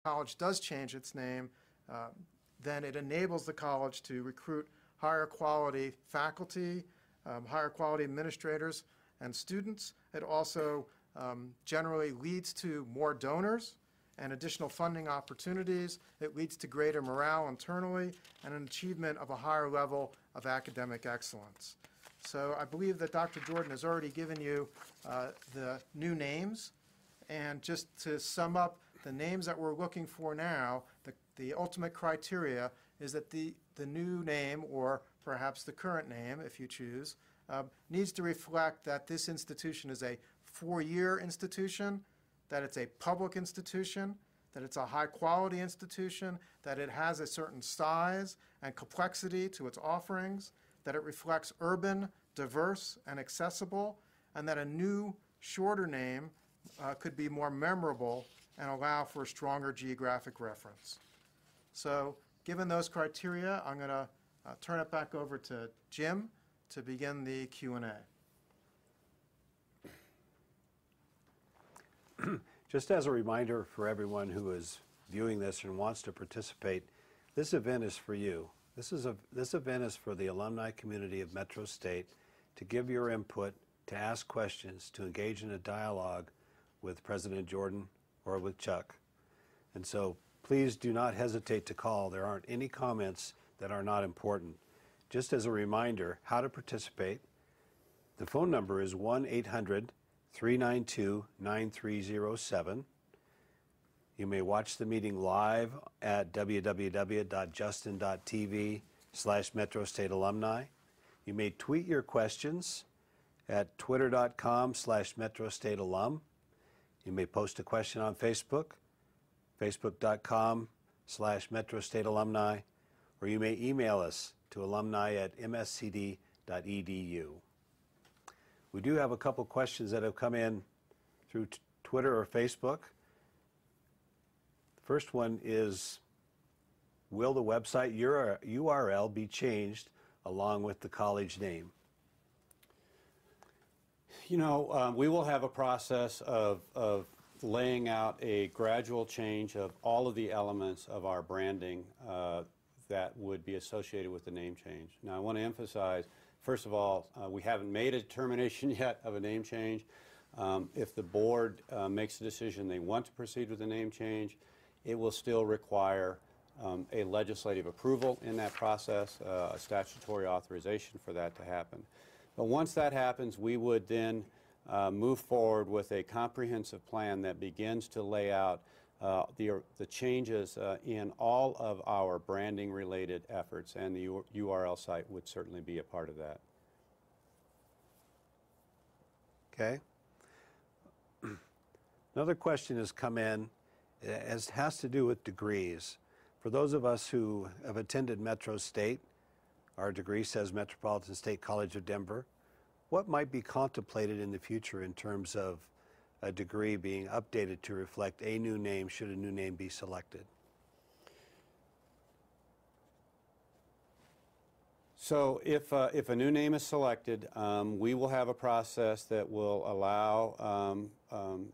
college does change its name, then it enables the college to recruit higher quality faculty, higher quality administrators and students. It also generally leads to more donors and additional funding opportunities. It leads to greater morale internally and an achievement of a higher level of academic excellence. So I believe that Dr. Jordan has already given you the new names. And just to sum up the names that we're looking for now, the ultimate criteria is that the new name, or perhaps the current name, if you choose, needs to reflect that this institution is a four-year institution, that it's a public institution, that it's a high-quality institution, that it has a certain size and complexity to its offerings, that it reflects urban, diverse, and accessible, and that a new, shorter name could be more memorable and allow for a stronger geographic reference. So given those criteria, I'm going to turn it back over to Jim to begin the Q&A. Just as a reminder for everyone who is viewing this and wants to participate, this event is for you. This event is for the alumni community of Metro State to give your input, to ask questions, to engage in a dialogue with President Jordan or with Chuck. And so please do not hesitate to call. There aren't any comments that are not important. Just as a reminder, how to participate, the phone number is 1-800-392-9307. You may watch the meeting live at www.justin.tv/Metro State Alumni. You may tweet your questions at twitter.com/Metro State Alum. You may post a question on Facebook, facebook.com/Metro State Alumni, or you may email us to alumni@mscd.edu. We do have a couple questions that have come in through Twitter or Facebook. The first one is, will the website URL be changed along with the college name? You know, we will have a process of laying out a gradual change of all of the elements of our branding that would be associated with the name change. Now, I want to emphasize, first of all, we haven't made a determination yet of a name change. If the board makes a decision they want to proceed with the name change, it will still require a legislative approval in that process, a statutory authorization for that to happen. But once that happens, we would then move forward with a comprehensive plan that begins to lay out the changes in all of our branding-related efforts, and the URL site would certainly be a part of that. Okay. Another question has come in. It has to do with degrees. For those of us who have attended Metro State, our degree says Metropolitan State College of Denver. What might be contemplated in the future in terms of a degree being updated to reflect a new name should a new name be selected? So if a new name is selected, we will have a process that will allow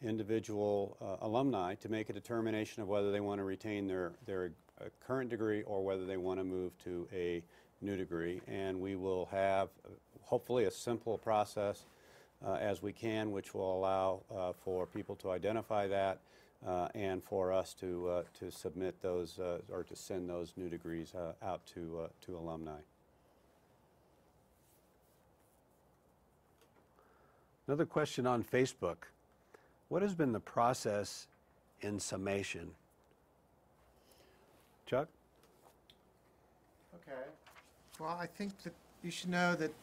individual alumni to make a determination of whether they want to retain their current degree or whether they want to move to a new degree. And we will have hopefully a simple process as we can, which will allow for people to identify that and for us to submit those or to send those new degrees out to alumni. Another question on Facebook. What has been the process in summation? Chuck? Okay. Well, I think that you should know that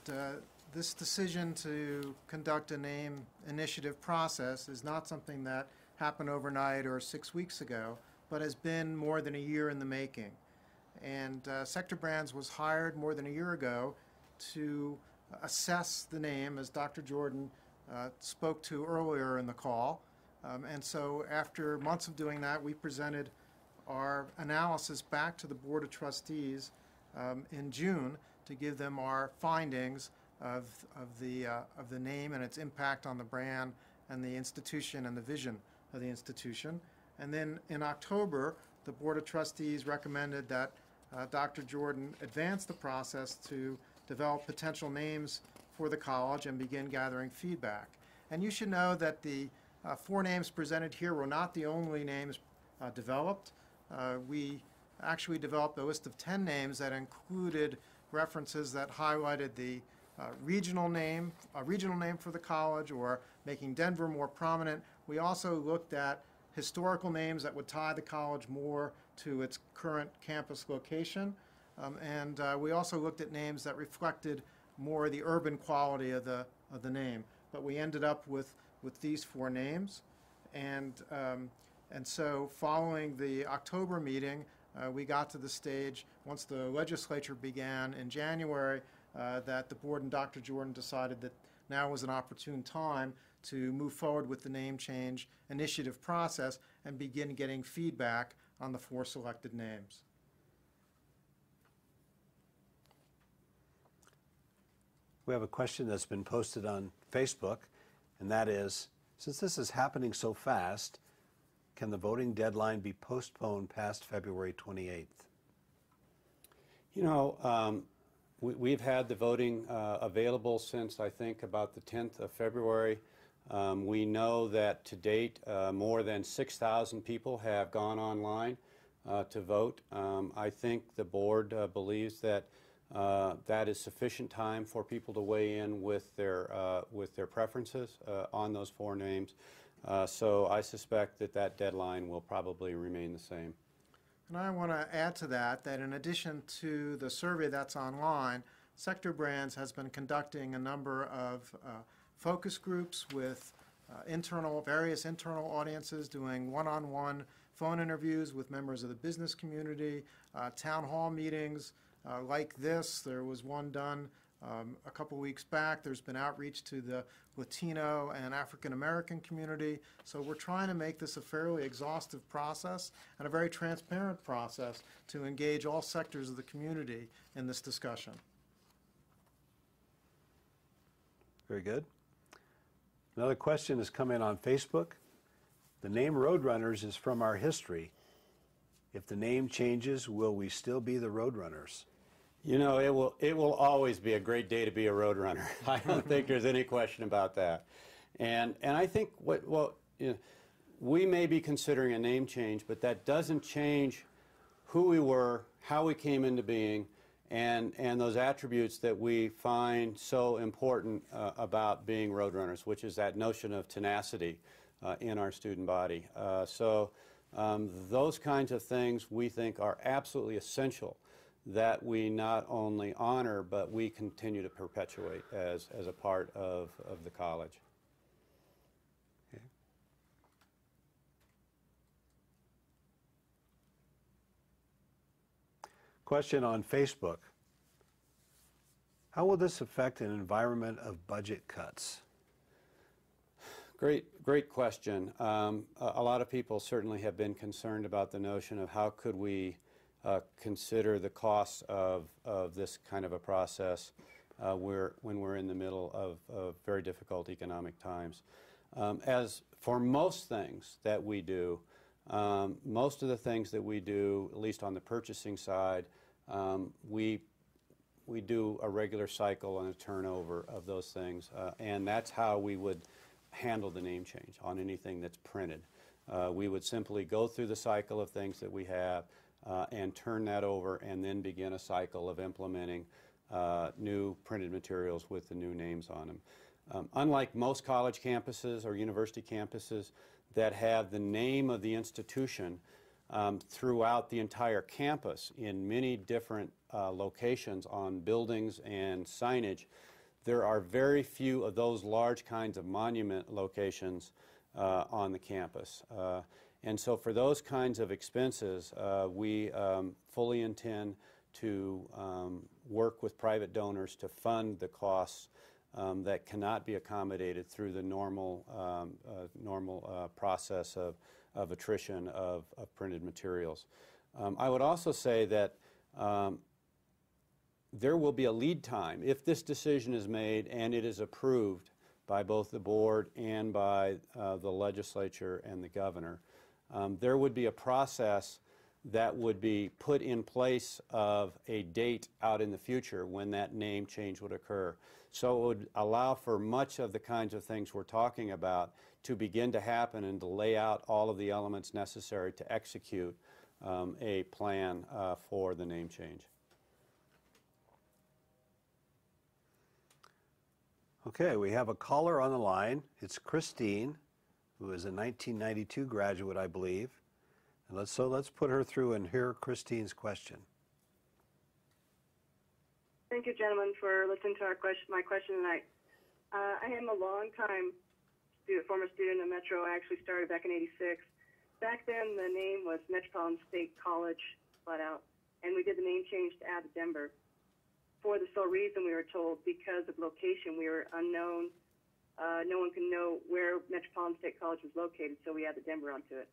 this decision to conduct a name initiative process is not something that happened overnight or 6 weeks ago, but has been more than a year in the making. And Sector Brands was hired more than a year ago to assess the name, as Dr. Jordan spoke to earlier in the call. And so after months of doing that, we presented our analysis back to the Board of Trustees in June to give them our findings of the name and its impact on the brand and the institution and the vision of the institution. And then in October, the Board of Trustees recommended that Dr. Jordan advance the process to develop potential names for the college and begin gathering feedback. And you should know that the 4 names presented here were not the only names developed. We actually developed a list of 10 names that included references that highlighted the regional name for the college, or making Denver more prominent. We also looked at historical names that would tie the college more to its current campus location. And we also looked at names that reflected more the urban quality of the name. But we ended up with these 4 names. And so following the October meeting, we got to the stage, once the legislature began in January, that the board and Dr. Jordan decided that now was an opportune time to move forward with the name change initiative process and begin getting feedback on the 4 selected names. We have a question that's been posted on Facebook, and that is, since this is happening so fast, can the voting deadline be postponed past February 28th? You know, we've had the voting available since, I think, about the 10th of February. We know that to date, more than 6,000 people have gone online to vote. I think the board believes that that is sufficient time for people to weigh in with their preferences on those 4 names. So I suspect that that deadline will probably remain the same. And I want to add to that in addition to the survey that's online, Sector Brands has been conducting a number of focus groups with various internal audiences, doing one-on-one phone interviews with members of the business community, town hall meetings like this. There was one done a couple weeks back. There's been outreach to the Latino and African American community. So we're trying to make this a fairly exhaustive process and a very transparent process to engage all sectors of the community in this discussion. Very good. Another question has come in on Facebook. The name Roadrunners is from our history. If the name changes, will we still be the Roadrunners? You know, it will always be a great day to be a Roadrunner. I don't think there's any question about that. And I think we may be considering a name change, but that doesn't change who we were, how we came into being, and those attributes that we find so important about being Roadrunners, which is that notion of tenacity in our student body. So those kinds of things we think are absolutely essential that we not only honor, but we continue to perpetuate as a part of the college. Okay. Question on Facebook. How will this affect an environment of budget cuts? Great question. A lot of people certainly have been concerned about the notion of how could we consider the costs of this kind of a process when we're in the middle of very difficult economic times. As for most things that we do, most of the things that we do, at least on the purchasing side, we do a regular cycle and a turnover of those things, and that's how we would handle the name change on anything that's printed. We would simply go through the cycle of things that we have and turn that over, and then begin a cycle of implementing new printed materials with the new names on them. Unlike most college campuses or university campuses that have the name of the institution throughout the entire campus in many different locations on buildings and signage, there are very few of those large kinds of monument locations on the campus. And so for those kinds of expenses, we fully intend to work with private donors to fund the costs that cannot be accommodated through the normal process of attrition of printed materials. I would also say that there will be a lead time if this decision is made and it is approved by both the board and by the legislature and the governor. there would be a process that would be put in place of a date out in the future when that name change would occur. So it would allow for much of the kinds of things we're talking about to begin to happen and to lay out all of the elements necessary to execute a plan for the name change. Okay, we have a caller on the line. It's Christine, who is a 1992 graduate, I believe. And let's put her through and hear Christine's question. Thank you, gentlemen, for listening to my question tonight. I am a long-time former student of Metro. I actually started back in '86. Back then, the name was Metropolitan State College, flat out, and we did the name change to add Denver. For the sole reason we were told, because of location, we were unknown. No one can know where Metropolitan State College was located, so we added Denver onto it.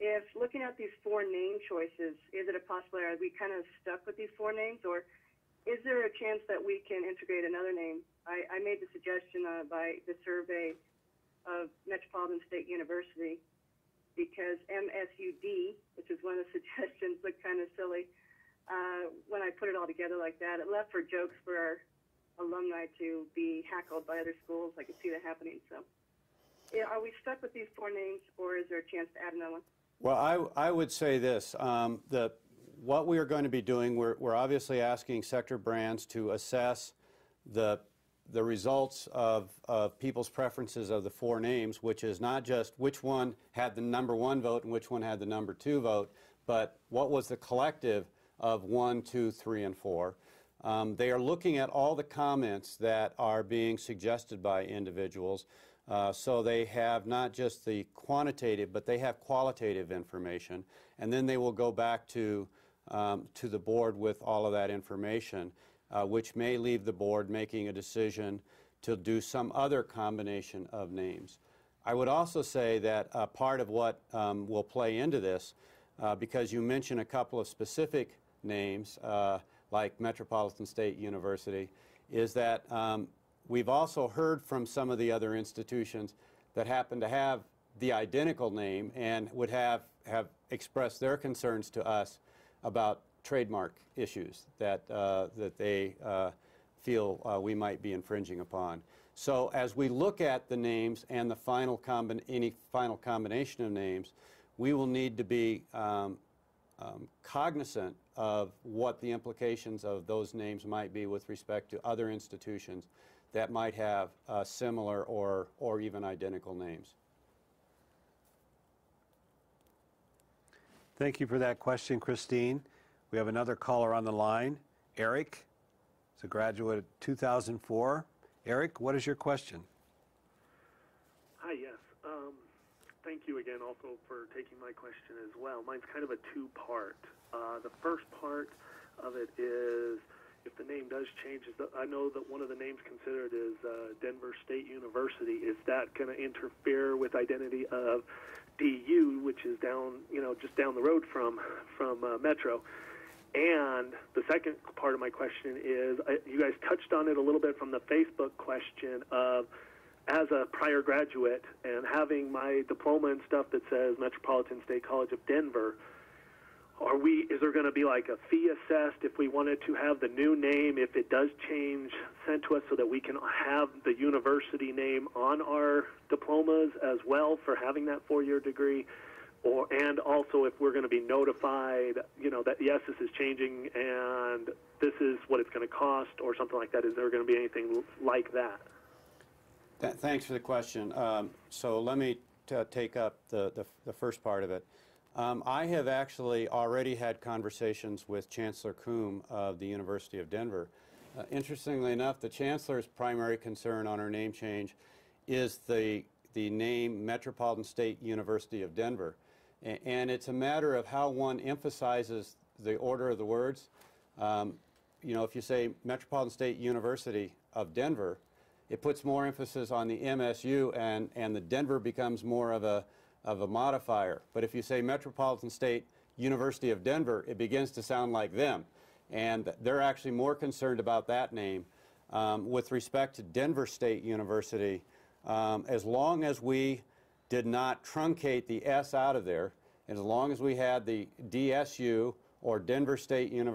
If looking at these 4 name choices, is it a possibility, are we kind of stuck with these 4 names, or is there a chance that we can integrate another name? I made the suggestion by the survey of Metropolitan State University, because MSUD, which is one of the suggestions, looked kind of silly. When I put it all together like that, it left for jokes for our alumni to be heckled by other schools. I could see that happening. So, yeah, are we stuck with these 4 names, or is there a chance to add another one? Well, I would say this, what we are going to be doing, we're obviously asking sector brands to assess the results of people's preferences of the 4 names, which is not just which one had the #1 vote and which one had the #2 vote, but what was the collective of 1, 2, 3, and 4. They are looking at all the comments that are being suggested by individuals. So they have not just the quantitative, but they have qualitative information, and then they will go back to the board with all of that information, which may leave the board making a decision to do some other combination of names. I would also say that part of what will play into this, because you mentioned a couple of specific names, like Metropolitan State University, is that we've also heard from some of the other institutions that happen to have the identical name and would have expressed their concerns to us about trademark issues that they feel we might be infringing upon. So as we look at the names and the any final combination of names, we will need to be cognizant of what the implications of those names might be with respect to other institutions that might have similar or even identical names. Thank you for that question, Christine. We have another caller on the line. Eric is a graduate of 2004. Eric, what is your question? Hi, yes. Thank you again also for taking my question as well. Mine's kind of a 2-part. The first part of it is, if the name does change, I know that one of the names considered is Denver State University. Is that going to interfere with identity of DU, which is down, just down the road from Metro? And the second part of my question is, you guys touched on it a little bit from the Facebook question of, as a prior graduate and having my diploma and stuff that says Metropolitan State College of Denver, is there going to be like a fee assessed if we wanted to have the new name, if it does change, sent to us so that we can have the university name on our diplomas as well for having that 4-year degree? And also if we're going to be notified, that yes, this is changing and this is what it's going to cost or something like that. Is there going to be anything like that? Thanks for the question. So let me take up the first part of it. I have actually already had conversations with Chancellor Coombe of the University of Denver. Interestingly enough, the Chancellor's primary concern on our name change is the name Metropolitan State University of Denver. And it's a matter of how one emphasizes the order of the words. If you say Metropolitan State University of Denver, it puts more emphasis on the MSU, and the Denver becomes more of a modifier. But if you say Metropolitan State University of Denver, it begins to sound like them. And they're actually more concerned about that name. With respect to Denver State University, as long as we did not truncate the S out of there. And as long as we had the DSU or Denver State University